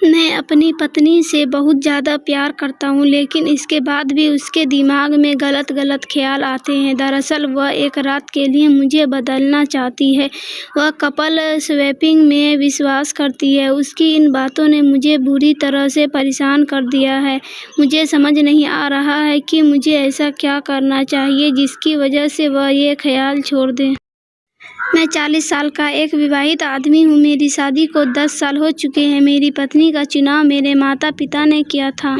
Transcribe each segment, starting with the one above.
मैं अपनी पत्नी से बहुत ज़्यादा प्यार करता हूँ, लेकिन इसके बाद भी उसके दिमाग में गलत ख्याल आते हैं। दरअसल वह एक रात के लिए मुझे बदलना चाहती है। वह कपल स्वैपिंग में विश्वास करती है। उसकी इन बातों ने मुझे बुरी तरह से परेशान कर दिया है। मुझे समझ नहीं आ रहा है कि मुझे ऐसा क्या करना चाहिए जिसकी वजह से वह ये ख्याल छोड़ दे। मैं 40 साल का एक विवाहित आदमी हूँ। मेरी शादी को 10 साल हो चुके हैं। मेरी पत्नी का चुनाव मेरे माता पिता ने किया था,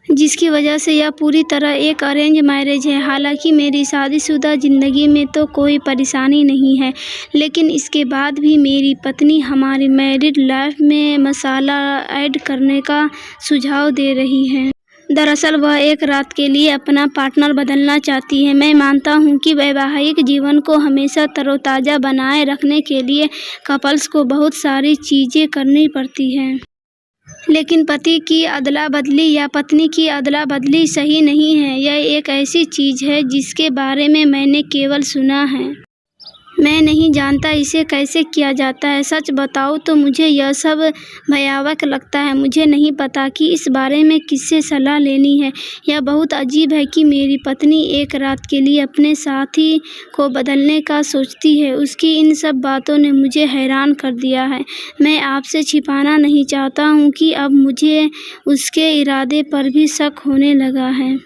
जिसकी वजह से यह पूरी तरह एक अरेंज मैरिज है। हालांकि मेरी शादीशुदा ज़िंदगी में तो कोई परेशानी नहीं है, लेकिन इसके बाद भी मेरी पत्नी हमारी मैरिड लाइफ में मसाला ऐड करने का सुझाव दे रही है। दरअसल वह एक रात के लिए अपना पार्टनर बदलना चाहती है। मैं मानता हूँ कि वैवाहिक जीवन को हमेशा तरोताज़ा बनाए रखने के लिए कपल्स को बहुत सारी चीज़ें करनी पड़ती हैं, लेकिन पति की अदला बदली या पत्नी की अदला बदली सही नहीं है। यह एक ऐसी चीज़ है जिसके बारे में मैंने केवल सुना है। मैं नहीं जानता इसे कैसे किया जाता है। सच बताऊँ तो मुझे यह सब भयावह लगता है। मुझे नहीं पता कि इस बारे में किससे सलाह लेनी है। यह बहुत अजीब है कि मेरी पत्नी एक रात के लिए अपने साथी को बदलने का सोचती है। उसकी इन सब बातों ने मुझे हैरान कर दिया है। मैं आपसे छिपाना नहीं चाहता हूँ कि अब मुझे उसके इरादे पर भी शक होने लगा है।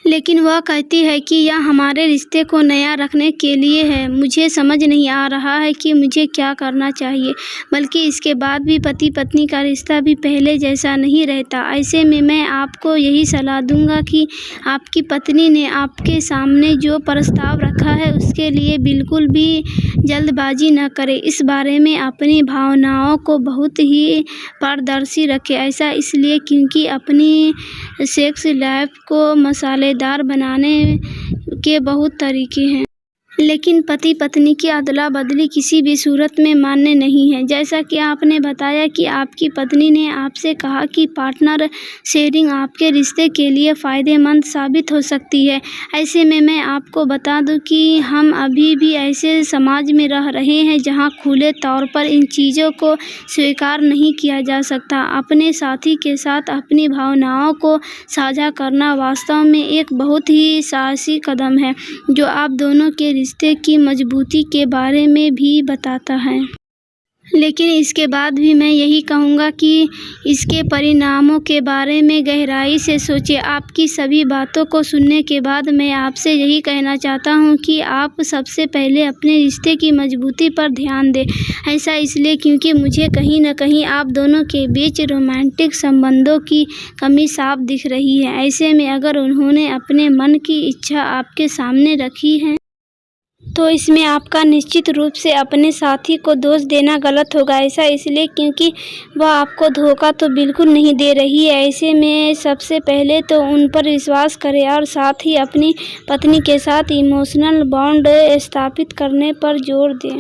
लेकिन वह कहती है कि यह हमारे रिश्ते को नया रखने के लिए है। मुझे समझ नहीं आ रहा है कि मुझे क्या करना चाहिए। बल्कि इसके बाद भी पति पत्नी का रिश्ता भी पहले जैसा नहीं रहता। ऐसे में मैं आपको यही सलाह दूंगा कि आपकी पत्नी ने आपके सामने जो प्रस्ताव रखा है उसके लिए बिल्कुल भी जल्दबाजी न करें। इस बारे में अपनी भावनाओं को बहुत ही पारदर्शी रखें। ऐसा इसलिए क्योंकि अपनी सेक्स लाइफ को मसालेदार बनाने के बहुत तरीके हैं, लेकिन पति पत्नी की अदला बदली किसी भी सूरत में मान्य नहीं है। जैसा कि आपने बताया कि आपकी पत्नी ने आपसे कहा कि पार्टनर शेयरिंग आपके रिश्ते के लिए फ़ायदेमंद साबित हो सकती है। ऐसे में मैं आपको बता दूं कि हम अभी भी ऐसे समाज में रह रहे हैं जहां खुले तौर पर इन चीज़ों को स्वीकार नहीं किया जा सकता। अपने साथी के साथ अपनी भावनाओं को साझा करना वास्तव में एक बहुत ही साहसी कदम है, जो आप दोनों के रिश्ते की मजबूती के बारे में भी बताता है। लेकिन इसके बाद भी मैं यही कहूँगा कि इसके परिणामों के बारे में गहराई से सोचें। आपकी सभी बातों को सुनने के बाद मैं आपसे यही कहना चाहता हूँ कि आप सबसे पहले अपने रिश्ते की मजबूती पर ध्यान दें। ऐसा इसलिए क्योंकि मुझे कहीं न कहीं आप दोनों के बीच रोमांटिक संबंधों की कमी साफ दिख रही है। ऐसे में अगर उन्होंने अपने मन की इच्छा आपके सामने रखी है तो इसमें आपका निश्चित रूप से अपने साथी को दोष देना गलत होगा। ऐसा इसलिए क्योंकि वह आपको धोखा तो बिल्कुल नहीं दे रही है। ऐसे में सबसे पहले तो उन पर विश्वास करें और साथ ही अपनी पत्नी के साथ इमोशनल बॉन्ड स्थापित करने पर जोर दें।